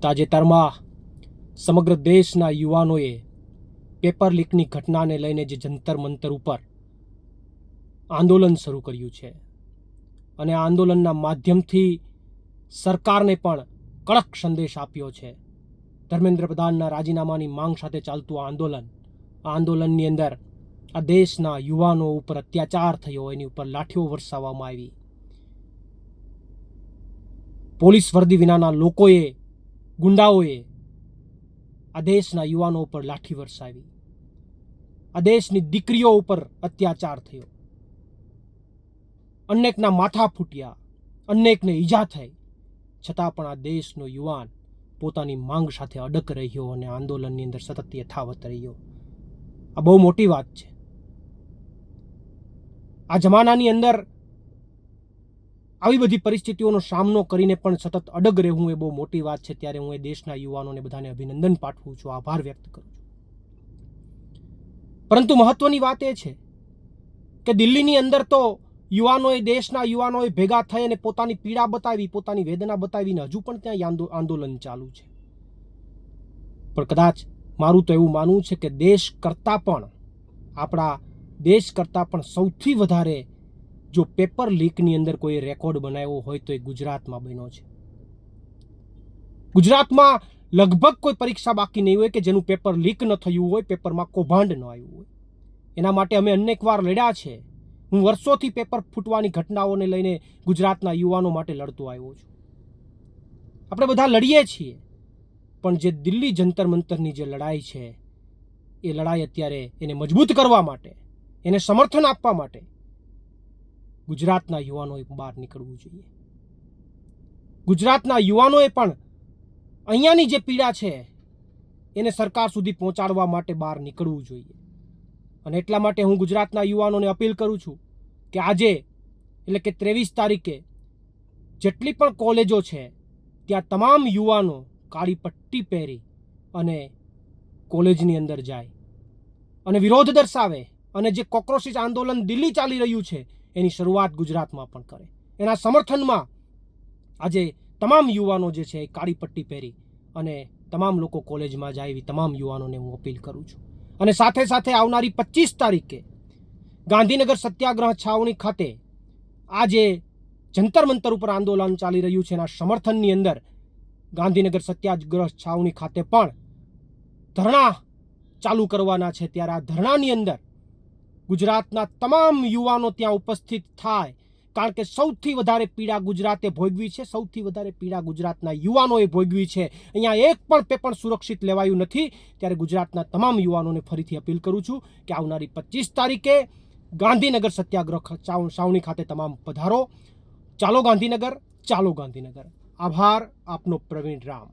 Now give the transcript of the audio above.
તાજેતરમાં સમગ્ર દેશના યુવાનોએ પેપર લીકની ઘટનાને લઈને જે જંતર મંતર ઉપર આંદોલન શરૂ કર્યું છે અને આ આંદોલનના માધ્યમથી સરકારને પણ કડક સંદેશ આપ્યો છે. ધર્મેન્દ્ર પ્રધાનના રાજીનામાની માંગ સાથે ચાલતું આ આંદોલનની અંદર આ દેશના યુવાનો ઉપર અત્યાચાર થયો, એની ઉપર લાઠીઓ વરસાવવામાં આવી. પોલીસ વર્દી વિનાના લોકોએ, ગુંડાઓએ આ દેશના યુવાનો ઉપર લાઠી વરસાવી. આ દેશની દીકરીઓ ઉપર અત્યાચાર થયો. અનેકના માથા ફૂટ્યા, અનેકને ઈજા થઈ, છતાં પણ આ દેશનો યુવાન પોતાની માંગ સાથે અડગ રહ્યો અને આંદોલનની અંદર સતત યથાવત રહ્યો. આ બહુ મોટી વાત છે. આ જમાનાની અંદર આવી બધી પરિસ્થિતિઓનો સામનો કરીને પણ સતત અડગ રહેવું એ બહુ મોટી વાત છે. ત્યારે હું એ દેશના યુવાનોને બધાને અભિનંદન પાઠવું છું, આભાર વ્યક્ત કરું છું. પરંતુ મહત્વની વાત એ છે કે દિલ્હીની અંદર તો યુવાનોએ, દેશના યુવાનોએ ભેગા થઈ અને પોતાની પીડા બતાવી, પોતાની વેદના બતાવીને હજુ પણ ત્યાં આંદોલન ચાલુ છે. પણ કદાચ મારું તો એવું માનવું છે કે આપણા દેશ કરતાં પણ સૌથી વધારે જો પેપર લીકની અંદર કોઈ રેકોર્ડ બનાવ્યો હોય તો એ ગુજરાતમાં બન્યો છે. ગુજરાતમાં લગભગ કોઈ પરીક્ષા બાકી નહીં હોય કે જેનું પેપર લીક ન થયું હોય, પેપરમાં કૌભાંડ ન આવ્યું હોય. એના માટે અમે અનેક વાર લડ્યા છે. હું વર્ષોથી પેપર ફૂટવાની ઘટનાઓને લઈને ગુજરાતના યુવાનો માટે લડતો આવ્યો છું. આપણે બધા લડીએ છીએ, પણ જે દિલ્હી જંતર મંતરની જે લડાઈ છે એ લડાઈ અત્યારે એને મજબૂત કરવા માટે, એને સમર્થન આપવા માટે ગુજરાતના યુવાનોએ બહાર નીકળવું જોઈએ. ગુજરાતના યુવાનોએ પણ અહીંયાની જે પીડા છે એને સરકાર સુધી પહોંચાડવા માટે બહાર નીકળવું જોઈએ. અને એટલા માટે હું ગુજરાતના યુવાનોને અપીલ કરું છું કે આજે એટલે કે 23 તારીખે જેટલી પણ કોલેજો છે ત્યાં તમામ યુવાનો કાળી પટ્ટી પહેરી અને કોલેજની અંદર જાય અને વિરોધ દર્શાવે અને જે કોક્રોચિસ આંદોલન દિલ્હી ચાલી રહ્યું છે એની શરૂઆત ગુજરાતમાં પણ કરે. એના સમર્થનમાં આજે તમામ યુવાનો જે છે એ કાળી પટ્ટી પહેરી અને તમામ લોકો કોલેજમાં જાય એવી તમામ યુવાનોને હું અપીલ કરું છું. અને સાથે સાથે આવનારી 25 તારીખે ગાંધીનગર સત્યાગ્રહ છાવણી ખાતે આ જે જંતર મંતર ઉપર આંદોલન ચાલી રહ્યું છે એના સમર્થનની અંદર ગાંધીનગર સત્યાગ્રહ છાવણી ખાતે પણ ધરણા ચાલુ કરવાના છે. ત્યારે આ ધરણાની અંદર ગુજરાતના તમામ યુવાનો ત્યાં ઉપસ્થિત થાય, કારણ કે સૌથી વધારે પીડા ગુજરાતે ભોગવી છે, સૌથી વધારે પીડા ગુજરાતના યુવાનોએ ભોગવી છે. અહીંયા એક પણ પેપર સુરક્ષિત લેવાયું નથી. ત્યારે ગુજરાતના તમામ યુવાનોને ફરીથી અપીલ કરું છું કે આવનારી 25 તારીખે ગાંધીનગર સત્યાગ્રહ છાવણી ખાતે તમામ પધારો. ચાલો ગાંધીનગર, ચાલો ગાંધીનગર. આભાર આપનો, પ્રવીણ રામ.